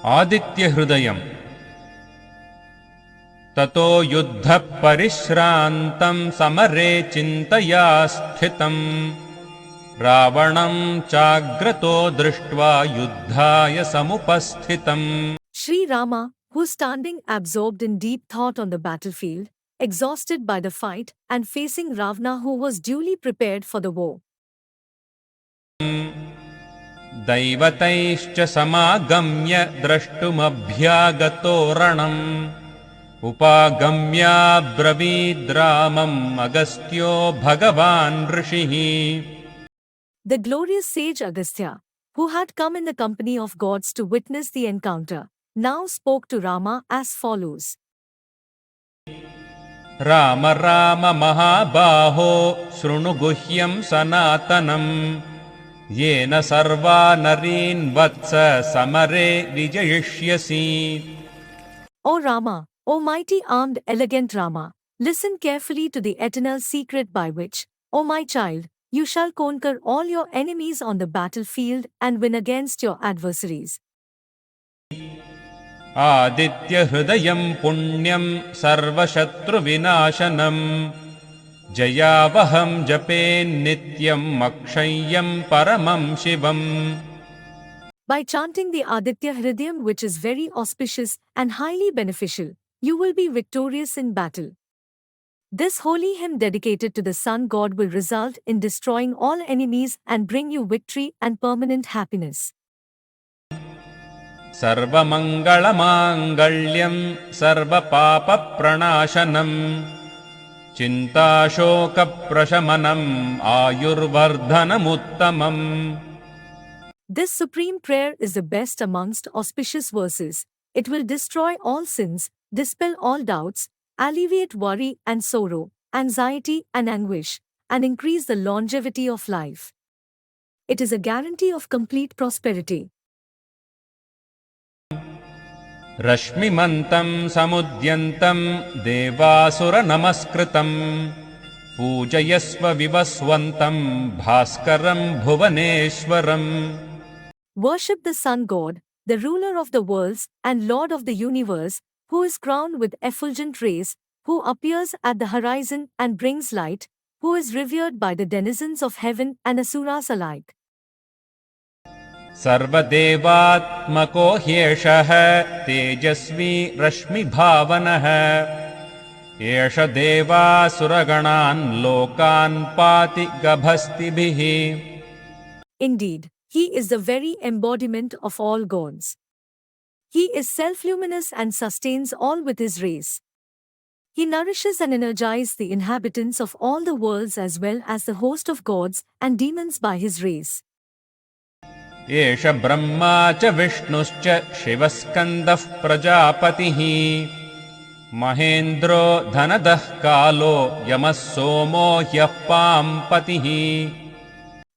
आदित्य hrudayam. ततो युद्धः परिश्रान्तं समरे चिन्तया स्थितं रावणं चाग्रतो दृष्ट्वा युद्धाय समुपस्थितम्. Sri Rama, who standing absorbed in deep thought on the battlefield, exhausted by the fight and facing Ravana, who was duly prepared for the war. दैवतैश्च समागम्य द्रष्टुमभ्यागतो रणम् उपागम्याब्रवीद्रामम् अगस्त्यो भगवान् ऋषिः. The glorious sage Agastya, who had come in the company of gods to witness the encounter, now spoke to Rama as follows. Ram Ram महाबाहो शृणु गुह्यं सनातनम् येन सर्वा नरीन् वत्स समरे विजयिष्यसि. O Rama, O mighty armed elegant Rama, listen carefully to the eternal secret by which, O my child, you shall conquer all your enemies on the battlefield and win against your adversaries. Aditya hrudayam पुण्यं सर्वशत्रु विनाशनम् जयावहं जपेन्नित्यम् अक्षय्यं परमं शिवम्. By chanting the Aditya Hridayam, which is very auspicious and highly beneficial, you will be victorious in battle. This holy hymn dedicated to the sun god will result in destroying all enemies and bring you victory and permanent happiness. सर्वमङ्गलमाङ्गल्यं सर्वपापप्रणाशनम् चिन्ताशोकप्रशमनम् आयुर्वर्धनमुत्तमम्. This supreme prayer is the best amongst auspicious verses. It will destroy all sins, dispel all doubts, alleviate worry and sorrow, anxiety and anguish, and increase the longevity of life. It is a guarantee of complete prosperity. रश्मिमन्तं समुद्यन्तं देवासुरनमस्कृतं पूजयस्व विवस्वन्तं भास्करं भुवनेश्वरम्. Worship the sun god, the ruler of the worlds and lord of the universe, who is crowned with effulgent rays, who appears at the horizon and brings light, who is revered by the denizens of heaven and asuras alike. सर्वदेवात्मको ह्येषः तेजस्वी रश्मिभावनः एष देवासुरगणान् लोकान् पाति गभस्तिभिः. Indeed, he is the very embodiment of all gods. He is self-luminous and sustains all with his rays. He nourishes and energizes the inhabitants of all the worlds as well as the host of gods and demons by his rays. एष ब्रह्मा च विष्णुश्च शिवस्कन्दः प्रजापतिः महेन्द्रो धनदः कालो यमः सोमो ह्यः पाम्पतिः.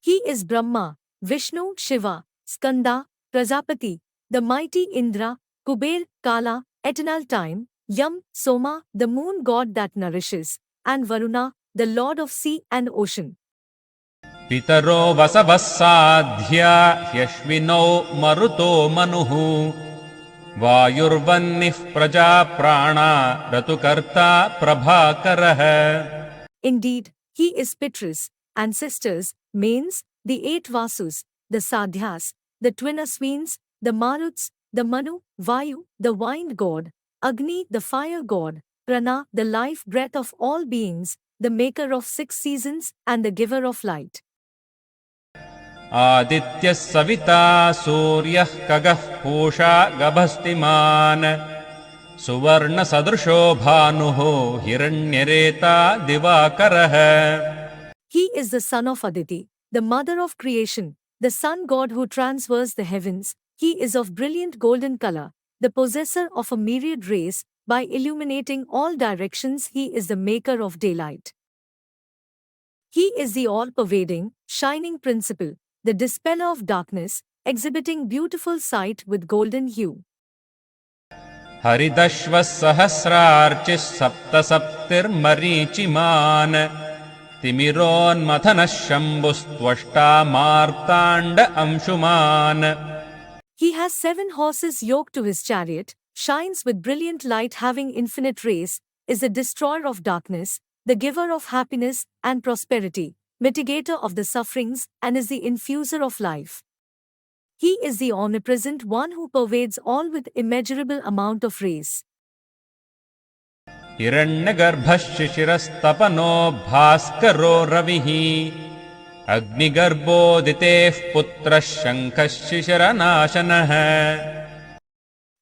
He is Brahma, Vishnu, Shiva, Skanda, Prajapati, the mighty Indra, Kuber, Kala, eternal time, Yam, Soma, the moon god that nourishes, and Varuna, the lord of sea and ocean. पितरो वसवः साध्या ह्यश्विनौ मरुतो मनुः वायुर्वह्निः प्रजाप्राणा ऋतुकर्ता प्रभाकरः. Indeed, he is Pitras, ancestors, mains, the 8 Vasus, the Sadhyas, the twin Aswins, the Maruts, the Manu, Vayu, the wind god, Agni, the fire god, Prana, the life breath of all beings, the maker of 6 seasons and the giver of light. आदित्यः सविता सूर्यः खगः पूषा गभस्तिमान् सुवर्णसदृशो भानुः हिरण्यरेता दिवाकरः. He is the son of Aditi, the mother of creation, the sun god who transverses the heavens. He is of brilliant golden color, the possessor of a myriad rays. By illuminating all directions, he is the maker of daylight. He is the all-pervading, shining principle, the dispeller of darkness, exhibiting beautiful sight with golden hue. हरिदश्वः सहस्रार्चिः सप्तसप्तिर्मरीचिमान् तिमिरोन्मथनः शम्भुस्त्वष्टा मार्ताण्ड Anshuman. He has 7 horses yoked to his chariot, shines with brilliant light having infinite rays, is the destroyer of darkness, the giver of happiness and prosperity, mitigator of the sufferings, and is the infuser of life. He is the omnipresent one who pervades all with immeasurable amount of rays. हिरण्यगर्भशिशिरस्तपनो भास्करो रविः अग्निगर्भोदितेः पुत्रः शङ्खः शिशिरनाशनः.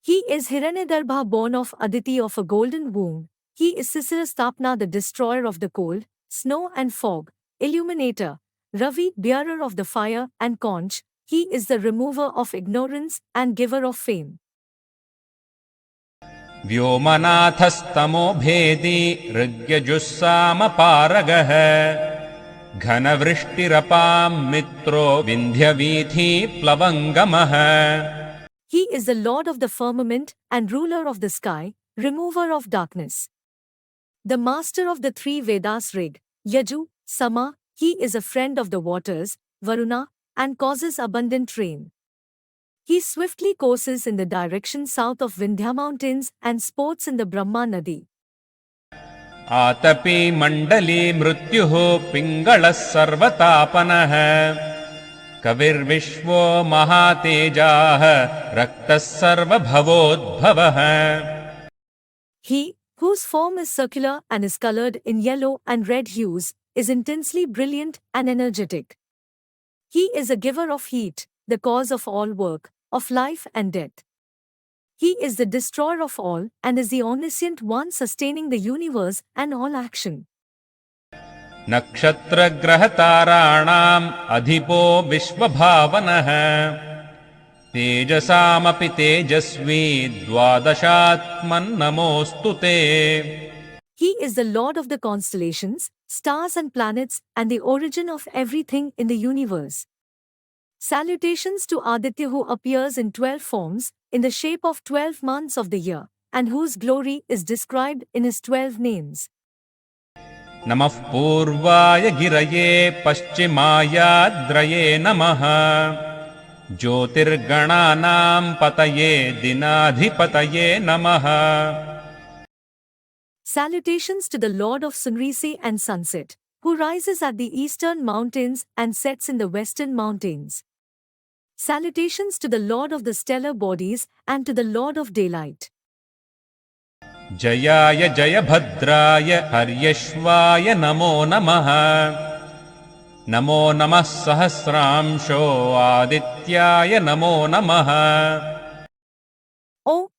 He is Hiranyagarbha, born of Aditi of a golden womb. He is Sisirastapna, the destroyer of the cold, snow and fog, illuminator, Ravi, bearer of the fire and conch. He is the remover of ignorance and giver of fame. व्योमनाथस्तमो भेदी ऋग्यजुस्सामपारगः घनवृष्टिरपां मित्रो विन्ध्यवीथि प्लवङ्गमः. He is the Lord of the firmament and ruler of the sky, remover of darkness. The master of the 3 Vedas Rig, Yaju, Sama. He is a friend of the waters, Varuna, and causes abundant rain. He swiftly courses in the direction south of Vindhya mountains and sports in the Brahma Nadi. आतपी मण्डली मृत्युः पिङ्गलः सर्वतापनः कविर्विश्वो महातेजाः रक्तः सर्वभवोद्भवः. He, whose form is circular and is colored in yellow and red hues, is intensely brilliant and energetic. He is a giver of heat, the cause of all work, of life and death. He is the destroyer of all and is the omniscient one sustaining the universe and all action. नक्षत्रग्रहताराणाम् अधिपो विश्वभावनः तेजसामपि तेजस्वी द्वादशात्मन्नमोऽस्तु ते. He is the Lord of the constellations, stars and planets, and the origin of everything in the universe. Salutations to Aditya, who appears in 12 forms, in the shape of 12 months of the year, and whose glory is described in his 12 names. नमः पूर्वाय गिरये पश्चिमायाद्रये नमः ज्योतिर्गणानां पतये दिनाधिपतये नमः. Salutations to the Lord of sunrise and sunset, who rises at the eastern mountains and sets in the western mountains. Salutations to the Lord of the stellar bodies and to the Lord of daylight. जयाय जयभद्राय हर्यश्वाय नमो नमः नमो नमः सहस्रांशो आदित्याय नमो नमः. O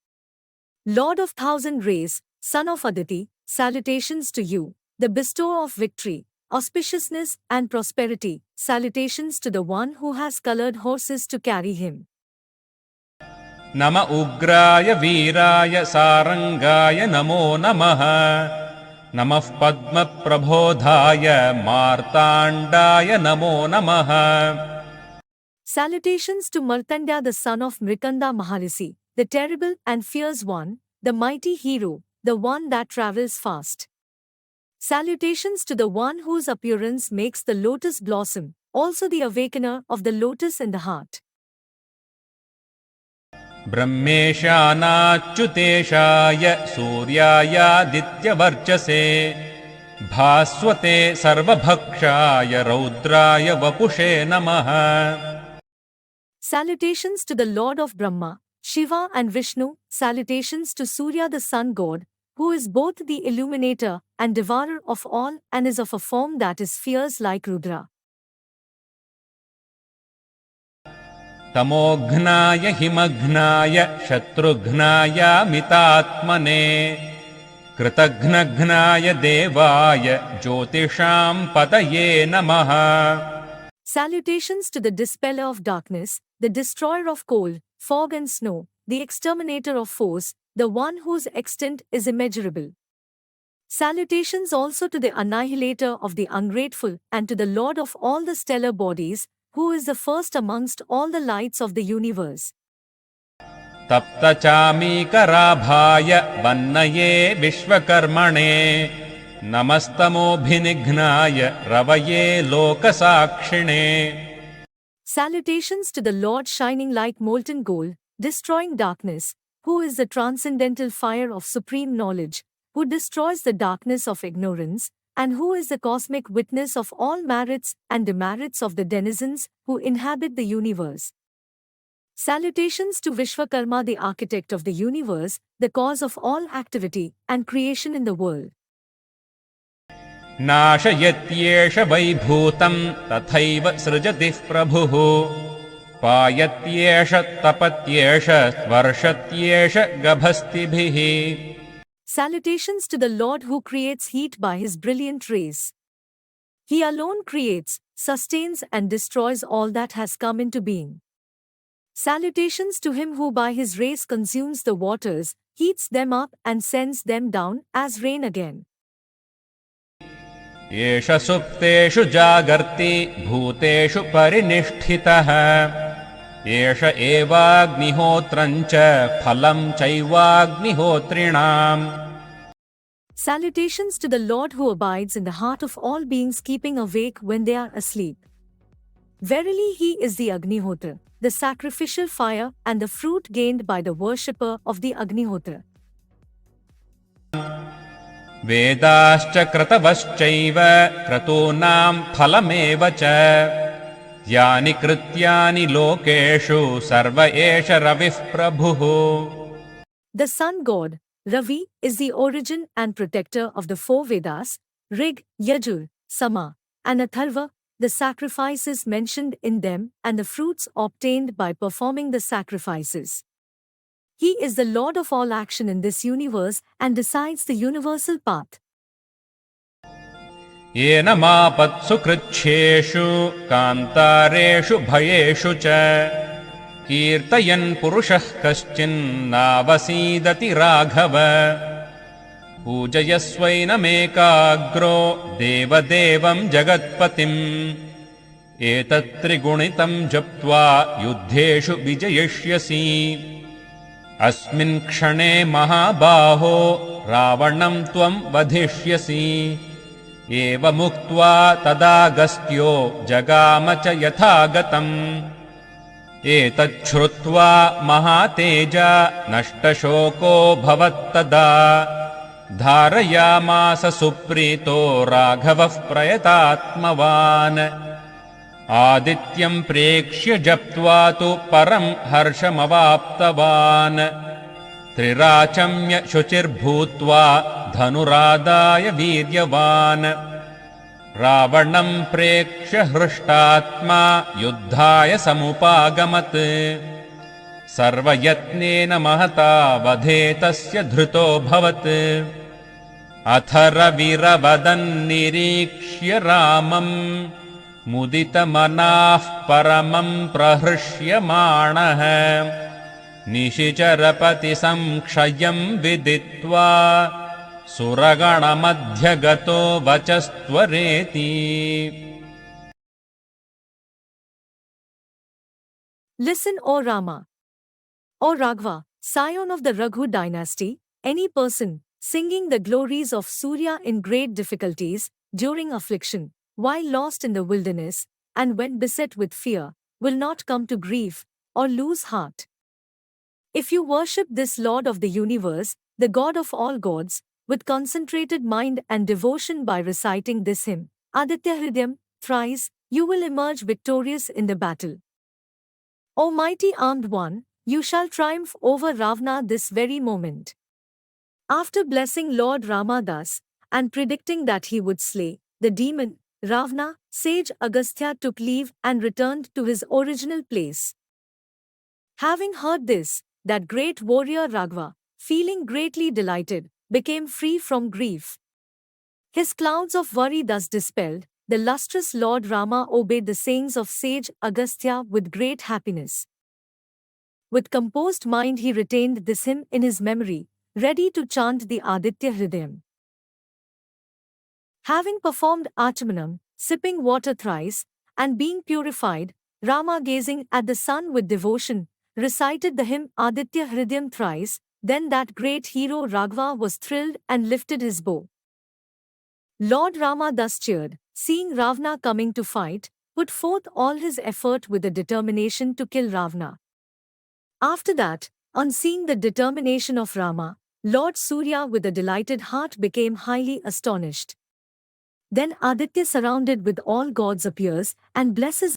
Lord of thousand rays, Son of Aditi, salutations to you, the bestower of victory, auspiciousness and prosperity. Salutations to the one who has colored horses to carry him. नम उग्राय वीराय सारंगाय नमो नमः नमः पद्मप्रबोधाय मार्ताण्डाय नमो नमः. Salutations to Martandya, the son of Mrikanda Maharishi, the terrible and fierce one, the mighty hero, the one that travels fast. Salutations to the one whose appearance makes the lotus blossom, also the awakener of the lotus in the heart. ब्रह्मेशानाच्युतेशाय सूर्यायादित्यवर्चसे भास्वते सर्वभक्षाय रौद्राय वपुषे नमः. Salutations to the Lord of Brahma, Shiva and Vishnu. Salutations to Surya, the sun god, who is both the illuminator and devourer of all and is of a form that is fierce like Rudra. तमोघ्नाय हिमघ्नाय शत्रुघ्नाय मितात्मने कृतघ्नघ्नाय देवाय ज्योतिषां पतये नमः. Salutations to the dispeller of darkness, the destroyer of cold, fog and snow, the exterminator of foes, the one whose extent is immeasurable. Salutations also to the annihilator of the ungrateful and to the Lord of all the stellar bodies, who is the first amongst all the lights of the universe. तप्तचामीकराभाय वन्नये विश्वकर्मणे नमस्तमोभिनिघ्नाय रवये लोकसाक्षिणे. Salutations to the Lord shining like molten gold, destroying darkness, who is the transcendental fire of supreme knowledge, who destroys the darkness of ignorance, and who is the cosmic witness of all merits and demerits of the denizens who inhabit the universe. Salutations to Vishwakarma, the architect of the universe, the cause of all activity and creation in the world. नाशयत्येष वैभूतं तथैव सृजति प्रभुः पायत्येष तपत्येष वर्षत्येष गभस्तिभिः. Salutations to the Lord who creates heat by his brilliant rays. He alone creates, sustains and destroys all that has come into being. Salutations to him who by his rays consumes the waters, heats them up and sends them down as rain again. एष सुप्तेषु जागर्ति भूतेषु परिनिष्ठितः एष एवाग्निहोत्रं च फलं चैवाग्निहोत्रिणाम्. Salutations to the Lord who abides in the heart of all beings, keeping awake when they are asleep. Verily he is the Agnihotra, the sacrificial fire and the fruit gained by the worshipper of the Agnihotra. वेदाश्च क्रतवश्चैव क्रतूनां फलमेव च यानि कृत्यानि लोकेषु सर्व एष रविः प्रभुः. The sun god, Ravi, is the origin and protector of the four Vedas, Rig, Yajur, Sama, and Atharva, the sacrifices mentioned in them and the fruits obtained by performing the sacrifices. He is the Lord of all action in this universe and decides the universal path. येन मापत्सु कृच्छ्रेषु कान्तारेषु भयेषु च कीर्तयन् पुरुषः कश्चिन्नावसीदति राघव पूजयस्वैनमेकाग्रो देवदेवं जगत्पतिम् एतत्त्रिगुणितं जप्त्वा युद्धेषु विजयिष्यसि. अस्मिन् क्षणे महाबाहो रावणं त्वं वधिष्यसि. एवमुक्त्वा तदागस्त्यो जगाम च यथागतम्. एतच्छ्रुत्वा महातेजा नष्टशोको भवत्तदा धारयामास सुप्रीतो राघवः प्रयतात्मवान्. आदित्यं प्रेक्ष्य जप्त्वा तु परं हर्षमवाप्तवान्. त्रिराचम्य शुचिर्भूत्वा धनुरादाय वीर्यवान्. रावणं प्रेक्ष्य हृष्टात्मा युद्धाय समुपागमत्. सर्वयत्नेन महता वधे तस्य धृतोऽभवत्. अथ रविरवदन्निरीक्ष्य रामम् मुदितमनाः परमं प्रहृष्यमाणः निशिचरपतिसंक्षयं विदित्वा सुरगणमध्यगतो वचस्त्वरेति. Listen, O Rama, O Raghava, scion of the Raghu dynasty, any person singing the glories of Surya in great difficulties, during affliction, while lost in the wilderness, and when beset with fear, will not come to grief or lose heart. If you worship this Lord of the universe, the God of all gods, with concentrated mind and devotion by reciting this hymn, Aditya Hridayam, thrice, you will emerge victorious in the battle. O mighty armed one, you shall triumph over Ravana this very moment. After blessing Lord Rama thus, and predicting that he would slay the demon, Ravana, sage Agastya took leave and returned to his original place. Having heard this, that great warrior Raghava, feeling greatly delighted, became free from grief. His clouds of worry thus dispelled, the lustrous Lord Rama obeyed the sayings of sage Agastya with great happiness. With composed mind he retained this hymn in his memory, ready to chant the Aditya Hridayam. Having performed Achamanam, sipping water thrice, and being purified, Rama gazing at the sun with devotion, recited the hymn Aditya Hridayam thrice. Then that great hero Raghava was thrilled and lifted his bow. Lord Rama thus cheered, seeing Ravana coming to fight, put forth all his effort with the determination to kill Ravana. After that, on seeing the determination of Rama, Lord Surya with a delighted heart became highly astonished. Then Aditya surrounded with all gods appears and blesses